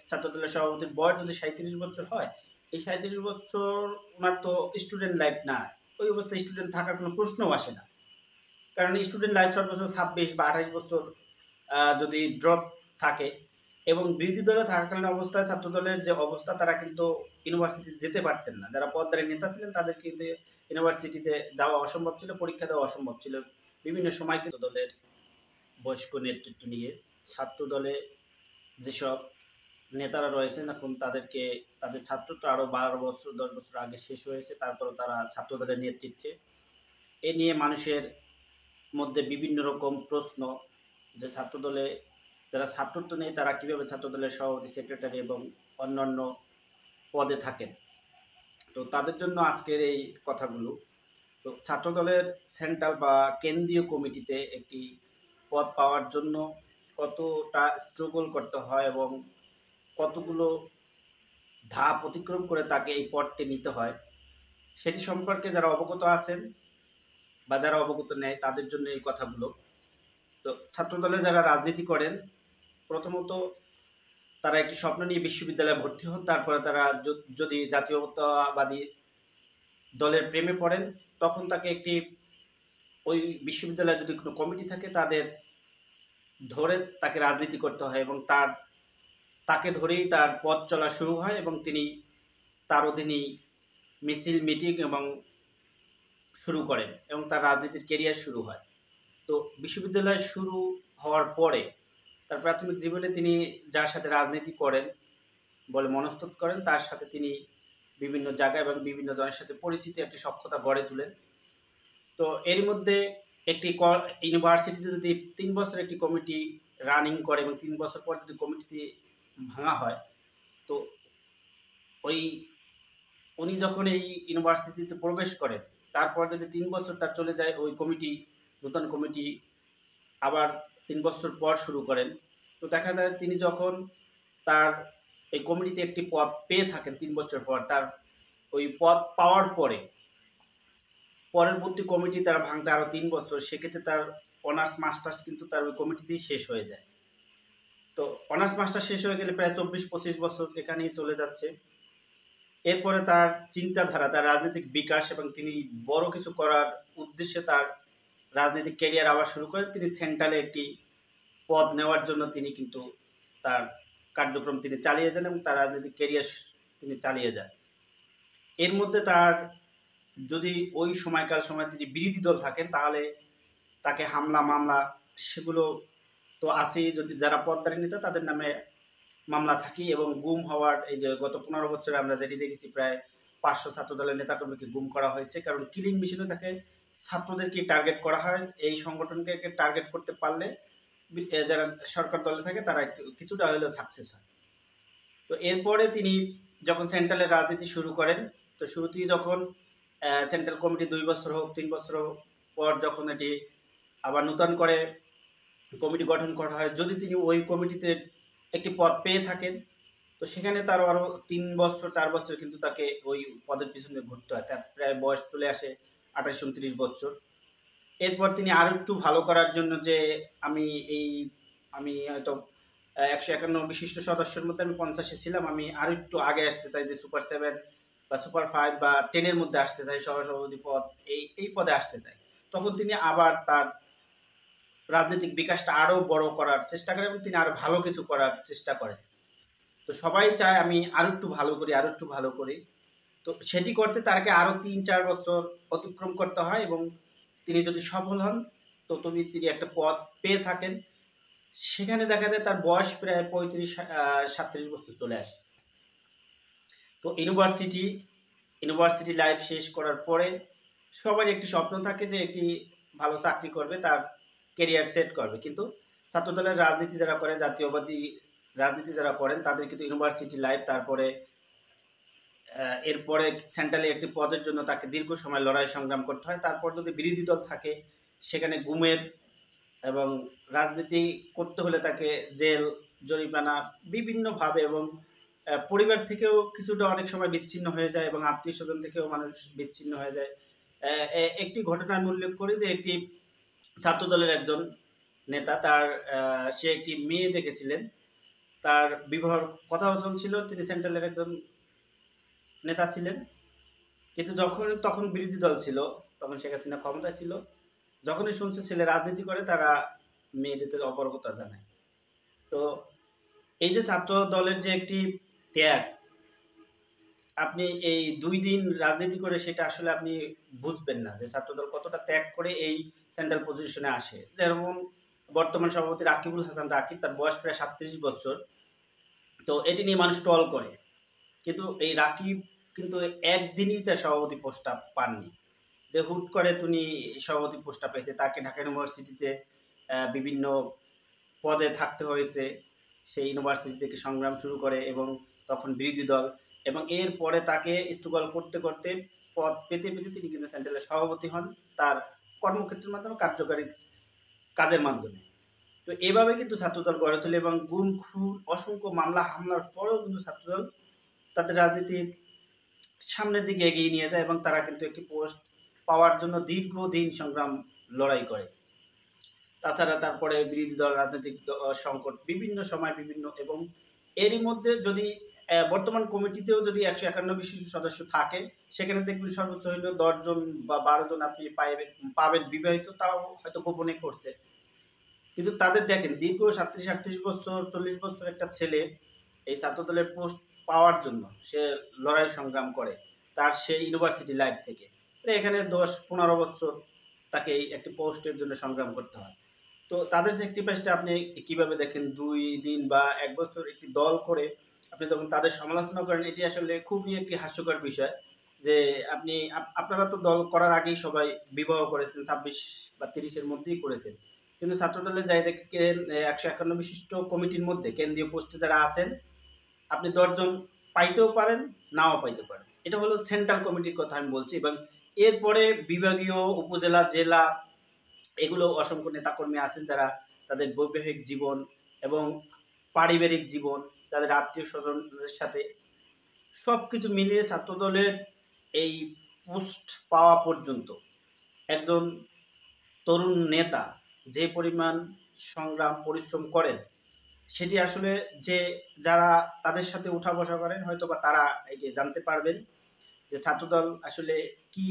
ছাত্রদলের সভাপতির বয়স যদি 37 বছর হয়, এই 37 বছর ওনার তো স্টুডেন্ট লাইফ না, ওই অবস্থায় স্টুডেন্ট থাকার কোনো প্রশ্নও আসে না। কারণ স্টুডেন্ট লাইফ সর্বোচ্চ 26 বা 28 বছর যদি ড্রপ থাকে, এবং বিরোধী দলে থাকাকালীন অবস্থায় ছাত্রদলের যে অবস্থা, তারা কিন্তু ইউনিভার্সিটিতে যেতে পারতেন না। যারা পদধারী নেতা ছিলেন তাদের কিন্তু ইউনিভার্সিটিতে যাওয়া অসম্ভব ছিল, পরীক্ষা দেওয়া অসম্ভব ছিল। বিভিন্ন সময় কিন্তু দলের বয়স্ক নেতৃত্ব নিয়ে ছাত্র দলে যেসব নেতারা রয়েছেন এখন তাদের ছাত্রত্ব আরও 12 বছর 10 বছর আগে শেষ হয়েছে, তারপরও তারা ছাত্র দলের নেতৃত্বে। এ নিয়ে মানুষের মধ্যে বিভিন্ন রকম প্রশ্ন যে ছাত্রদলে যারা ছাত্রত্ব নেই তারা কীভাবে ছাত্রদলের সভাপতি, সেক্রেটারি এবং অন্যান্য পদে থাকেন। তো তাদের জন্য আজকের এই কথাগুলো। তো ছাত্রদলের সেন্ট্রাল বা কেন্দ্রীয় কমিটিতে একটি পদ পাওয়ার জন্য কতটা স্ট্রাগল করতে হয় এবং কতগুলো ধাপ অতিক্রম করে তাকে এই পদটি নিতে হয়, সেটি সম্পর্কে যারা অবগত আছেন বা যারা অবগত নেয় তাদের জন্য এই কথাগুলো। তো ছাত্রদলে যারা রাজনীতি করেন, প্রথমত তারা একটি স্বপ্ন নিয়ে বিশ্ববিদ্যালয়ে ভর্তি হন, তারপরে তারা যদি জাতীয়তাবাদী দলের প্রেমে পড়েন, তখন তাকে ওই বিশ্ববিদ্যালয়ে যদি কোনো কমিটি থাকে তাদের ধরে তাকে রাজনীতি করতে হয় এবং তাকে ধরেই তার পথ চলা শুরু হয় এবং তিনি তার অধীনেই মিছিল মিটিং এবং শুরু করেন এবং তার রাজনীতির কেরিয়ার শুরু হয়। তো বিশ্ববিদ্যালয় শুরু হওয়ার পরে তার প্রাথমিক জীবনে তিনি যার সাথে রাজনীতি করেন বলে মনস্থির করেন, তার সাথে তিনি বিভিন্ন জায়গায় এবং বিভিন্ন জনের সাথে পরিচিতি, একটি সখ্যতা গড়ে তোলেন। তো এর মধ্যে একটি ইউনিভার্সিটিতে যদি 3 বছর একটি কমিটি রানিং করে এবং 3 বছর পর যদি কমিটি ভাঙা হয়, তো উনি যখন এই ইউনিভার্সিটিতে প্রবেশ করেন, তারপর যদি 3 বছর তার চলে যায়, ওই নতুন কমিটি আবার 3 বছর পর শুরু করেন। তো দেখা যায় তিনি যখন তার এই কমিটিতে একটি পদ পেয়ে থাকেন 3 বছর পর, তার ওই পদ পাওয়ার পরে পরবর্তী কমিটি তারা ভাঙতে আরও 3 বছর, সেক্ষেত্রে তার অনার্স মাস্টার্স কিন্তু তার ওই কমিটিতেই শেষ হয়ে যায়। তো অনার্স মাস্টার্স শেষ হয়ে গেলে প্রায় 24-25 বছর এখানেই চলে যাচ্ছে। এরপরে তার চিন্তাধারা, তার রাজনৈতিক বিকাশ এবং তিনি বড় কিছু করার উদ্দেশ্যে তার রাজনৈতিক ক্যারিয়ার আবার শুরু করেন। তিনি সেন্ট্রালে একটি পদ নেওয়ার জন্য তিনি কিন্তু তার কার্যক্রম তিনি চালিয়ে যান এবং তার রাজনৈতিক ক্যারিয়ার তিনি চালিয়ে যান। এর মধ্যে তার যদি ওই সময় তিনি বিরোধী দল থাকেন, তাহলে তাকে হামলা মামলা সেগুলো তো আছেই। যদি যারা পদধারী নেতা তাদের নামে মামলা থাকি এবং গুম হওয়ার, এই যে গত 15 বছরে আমরা যেটি দেখেছি প্রায় 500 ছাত্রদলের নেতাকর্মীকে গুম করা হয়েছে, কারণ কিলিং মেশিনে তাকে ছাত্রদেরকে টার্গেট করা হয়। এই সংগঠনকে টার্গেট করতে পারলে যারা সরকার দলে থাকে তারা কিছুটা হলেও সাকসেস হয়। তো এরপরে তিনি যখন সেন্ট্রালের রাজনীতি শুরু করেন, তো শুরুতেই যখন সেন্ট্রাল কমিটি 2 বছর হোক 3 বছর পর যখন এটি আবার নতুন করে কমিটি গঠন করা হয়, যদি তিনি ওই কমিটিতে একটি পদ পেয়ে থাকেন, তো সেখানে তার আরও 3 বছর 4 বছর কিন্তু তাকে ওই পদের পিছনে ঘুরতে হয়। তার প্রায় বয়স চলে আসে 28-29 বছর। এরপর তিনি আরও একটু ভালো করার জন্য যে আমি হয়তো 151 বিশিষ্ট সদস্যের মধ্যে আমি 50-এ ছিলাম, আমি আরও একটু আগে আসতে চাই, যে সুপার 7 বা সুপার 5 বা 10-এর মধ্যে আসতে চাই, সহসভাপতি পদ এই পদে আসতে চাই। তখন তিনি আবার তার রাজনৈতিক বিকাশটা আরও বড় করার চেষ্টা করেন এবং তিনি আরও ভালো কিছু করার চেষ্টা করেন। তো সবাই চায় আমি আরও একটু ভালো করি। তো সেটি করতে তাকে আরও 3-4 বছর অতিক্রম করতে হয় এবং তিনি যদি সফল হন, তো তিনি একটা পদ পেয়ে থাকেন। সেখানে দেখা যায় তার বয়স প্রায় 35-37 বছর চলে আসে। তো ইউনিভার্সিটি লাইফ শেষ করার পরে সবার একটি স্বপ্ন থাকে যে একটি ভালো চাকরি করবে, তার ক্যারিয়ার সেট করবে। কিন্তু ছাত্রদলের রাজনীতি যারা করে, জাতীয়বাদী রাজনীতি যারা করেন, তাদের কিন্তু ইউনিভার্সিটি লাইফ, তারপরে এরপরে সেন্ট্রালে একটি পদের জন্য তাকে দীর্ঘ সময় লড়াই সংগ্রাম করতে হয়। তারপর যদি বিরোধী দল থাকে, সেখানে গুমের এবং রাজনীতি করতে হলে তাকে জেল, জরিমানা বিভিন্নভাবে, এবং পরিবার থেকেও কিছুটা অনেক সময় বিচ্ছিন্ন হয়ে যায় এবং আত্মীয় স্বজন থেকেও মানুষ বিচ্ছিন্ন হয়ে যায়। একটি ঘটনা আমি উল্লেখ করি যে একটি ছাত্রদলের একজন নেতা সে একটি মেয়ে দেখেছিলেন, তার বিবাহর কথাও চলছিল, তিনি সেন্ট্রালের একজন নেতা ছিলেন। কিন্তু তখন বিরোধী দল ছিল, তখন শেখ হাসিনা ক্ষমতায় ছিল, যখনই শুনছে ছেলে রাজনীতি করে তারা মেয়েদের অপারগতা জানায়। তো এই যে ছাত্র দলের যে একটি ত্যাগ, আপনি এই 2 দিন রাজনীতি করে সেটা আসলে আপনি বুঝবেন না যে ছাত্রদল কতটা ত্যাগ করে এই সেন্ট্রাল পজিশনে আসে। যেমন বর্তমান সভাপতি রাকিবুল হাসান রাকিব, তার বয়স প্রায় 37 বছর। তো এটি নিয়ে মানুষ ট্রল করে, কিন্তু এই রাকিব কিন্তু একদিনই তার সভাপতি পোস্টটা পাননি, যে হুট করে তিনি সভাপতি পোস্টটা পেয়েছে। তাকে ঢাকা ইউনিভার্সিটিতে বিভিন্ন পদে থাকতে হয়েছে, সেই ইউনিভার্সিটি থেকে সংগ্রাম শুরু করে এবং তখন বিরোধী দল, এবং এরপরে তাকে স্ট্রাগল করতে করতে পদ পেতে পেতে তিনি কিন্তু সেন্ট্রালের সভাপতি হন তার কর্মক্ষেত্রের মাধ্যমে, কার্যকারী কাজের মাধ্যমে। তো এভাবে কিন্তু ছাত্রদল গড়ে তোলে এবং গুম খুন অসংখ্য মামলা হামলার পরেও কিন্তু ছাত্রদল তাদের রাজনীতির সামনের দিকে এগিয়ে নিয়ে যায় এবং তারা কিন্তু একটি পোস্ট পাওয়ার জন্য দীর্ঘদিন সংগ্রাম লড়াই করে। তাছাড়া তারপরে বিরোধী দল, রাজনৈতিক সংকট বিভিন্ন সময় বিভিন্ন, এবং এরই মধ্যে যদি বর্তমান কমিটিতেও যদি 151 বিশিষ্ট সদস্য থাকে, সেখানে দেখবেন সর্বোচ্চ হইলেও 10 জন বা 12 জন আপনি পাবেন বিবাহিত, তাও হয়তো গোপনে করছে। কিন্তু তাদের দেখেন দীর্ঘ 37-38 বছর, 40 বছর একটা ছেলে এই ছাত্রদলের পোস্ট পাওয়ার জন্য সে লড়াই সংগ্রাম করে তার সেই ইউনিভার্সিটি লাইফ থেকে। এখানে 10-15 বছর তাকে একটি পোস্টের জন্য সংগ্রাম করতে হয়। তো তাদের স্যাক্রিফাইসটা আপনি কিভাবে দেখেন? 2 দিন বা 1 বছর একটি দল করে আপনি যখন তাদের সমালোচনা করেন, এটি আসলে খুবই একটি হাস্যকর বিষয় যে আপনারা তো দল করার আগেই সবাই বিবাহ করেছেন, 26 বা 30 এর মধ্যেই করেছেন। কিন্তু ছাত্রদলে যাই দেখেন 151 বিশিষ্ট কমিটির মধ্যে কেন্দ্রীয় পোস্টে যারা আছেন, আপনি 10 জন পাইতেও পারেন, নাও পাইতে পারেন। এটা হলো সেন্ট্রাল কমিটির কথা আমি বলছি। এবং এরপরে বিভাগীয়, উপজেলা, জেলা এগুলো অসংখ্য নেতাকর্মী আছেন যারা তাদের বৈবাহিক জীবন এবং পারিবারিক জীবন, তাদের আত্মীয় স্বজনদের সাথে সবকিছু মিলিয়ে ছাত্রদলের এই পোস্ট পাওয়া পর্যন্ত একজন তরুণ নেতা যে পরিমাণ সংগ্রাম পরিশ্রম করেন, সেটি আসলে যে যারা তাদের সাথে উঠা বসা করেন হয়তো বা তারা এই যে জানতে পারবেন যে ছাত্রদল আসলে কি।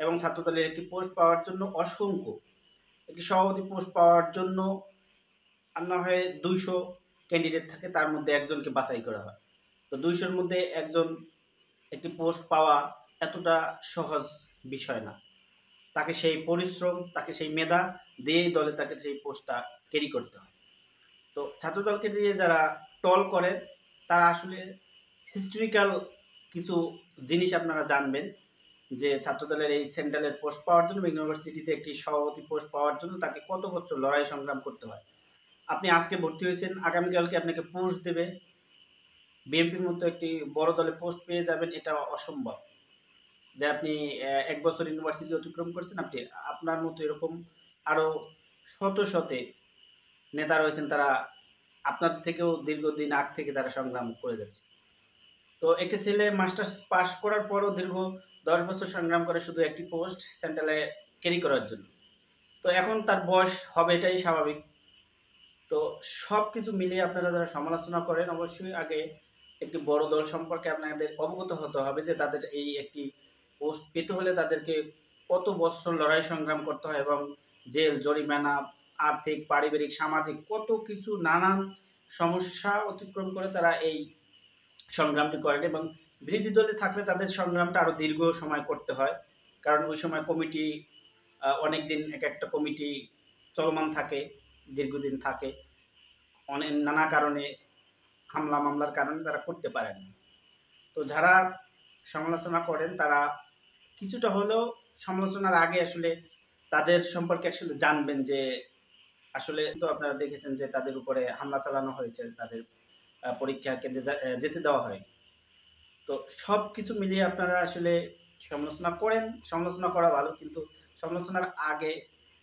এবং ছাত্রদলের একটি পোস্ট পাওয়ার জন্য অসংখ্য, একটি সভাপতি পোস্ট পাওয়ার জন্য আর না হয় 200 ক্যান্ডিডেট থাকে, তার মধ্যে একজনকে বাছাই করা হয়। তো 200-র মধ্যে একজন একটি পোস্ট পাওয়া এতটা সহজ বিষয় না। তাকে সেই পরিশ্রম, তাকে সেই মেধা দিয়েই দলে তাকে সেই পোস্টটা ক্যারি করতে হয়। তো ছাত্রদলকে দিয়ে যারা টল করে তারা আসলে হিস্টোরিক্যাল কিছু জিনিস আপনারা জানবেন যে ছাত্রদলের এই সেন্ট্রালের পোস্ট পাওয়ার জন্য, ইউনিভার্সিটিতে একটি সভাপতি পোস্ট পাওয়ার জন্য তাকে কত বছর লড়াই সংগ্রাম করতে হয়। আপনি আজকে ভর্তি হয়েছেন, আগামীকালকে আপনাকে পোস্ট দেবে, বিএনপির মতো একটি বড় দলে পোস্ট পেয়ে যাবেন, এটা অসম্ভব। যে আপনি 1 বছর ইউনিভার্সিটি অতিক্রম করছেন, আপনার মতো এরকম আরো শত নেতা রয়েছেন, তারা আপনার থেকেও দীর্ঘদিন আগ থেকে তারা সংগ্রাম করে যাচ্ছে। তো একটি ছেলে মাস্টার্স পাস করার পরও দীর্ঘ 10 বছর সংগ্রাম করে শুধু একটি পোস্ট সেন্ট্রালে ক্যারি করার জন্য। তো এখন তার বয়স হবে, এটাই স্বাভাবিক। তো সব কিছু মিলিয়ে আপনারা যারা সমালোচনা করেন, অবশ্যই আগে একটি বড় দল সম্পর্কে আপনাদের অবগত হতে হবে যে তাদের এই একটি পোস্ট পেতে হলে তাদেরকে কত বছর লড়াই সংগ্রাম করতে হয় এবং জেল, জরিমানা, আর্থিক, পারিবারিক, সামাজিক কত কিছু নানান সমস্যা অতিক্রম করে তারা এই সংগ্রামটি করেন। এবং বিরোধী দলে থাকলে তাদের সংগ্রামটা আরও দীর্ঘ সময় করতে হয়, কারণ ওই সময় কমিটি অনেক দিন এক একটা কমিটি চলমান থাকে, দীর্ঘদিন থাকে, অনেক নানা কারণে মামলার কারণে তারা করতে পারেন না। তো যারা সমালোচনা করেন তারা কিছুটা হলেও সমালোচনার আগে আসলে তাদের সম্পর্কে আসলে জানবেন যে আসলে তো আপনারা দেখেছেন যে তাদের উপরে হামলা চালানো হয়েছে, তাদের পরীক্ষা কেন্দ্রে যেতে দেওয়া হয়। তো সব কিছু মিলিয়ে আপনারা আসলে সমালোচনা করেন, সমালোচনা করা ভালো, কিন্তু সমালোচনার আগে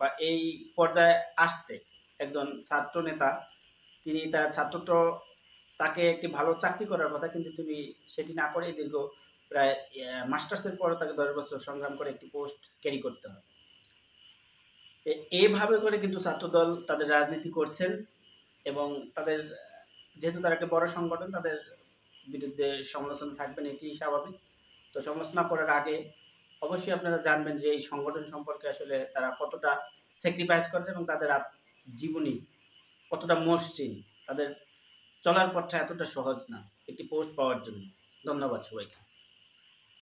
বা এই পর্যায়ে আসতে একজন ছাত্র নেতা, তিনি তার ছাত্রত্ব, তাকে একটি ভালো চাকরি করার কথা, কিন্তু তিনি সেটি না করে দীর্ঘ প্রায় মাস্টার্সের পরও তাকে 10 বছর সংগ্রাম করে একটি পোস্ট ক্যারি করতে হয়। এইভাবে করে কিন্তু ছাত্রদল তাদের রাজনীতি করছেন এবং তাদের যেহেতু তারা একটা বড় সংগঠন, তাদের বিরুদ্ধে সমালোচনা থাকবেন, এটি স্বাভাবিক। তো সমালোচনা করার আগে অবশ্যই আপনারা জানবেন যে এই সংগঠন সম্পর্কে আসলে তারা কতটা স্যাক্রিফাইস করে এবং তাদের জীবনী কতটা মসৃণ, তাদের চলার পথটা এতটা সহজ না একটি পোস্ট পাওয়ার জন্য। ধন্যবাদ সবাইকে।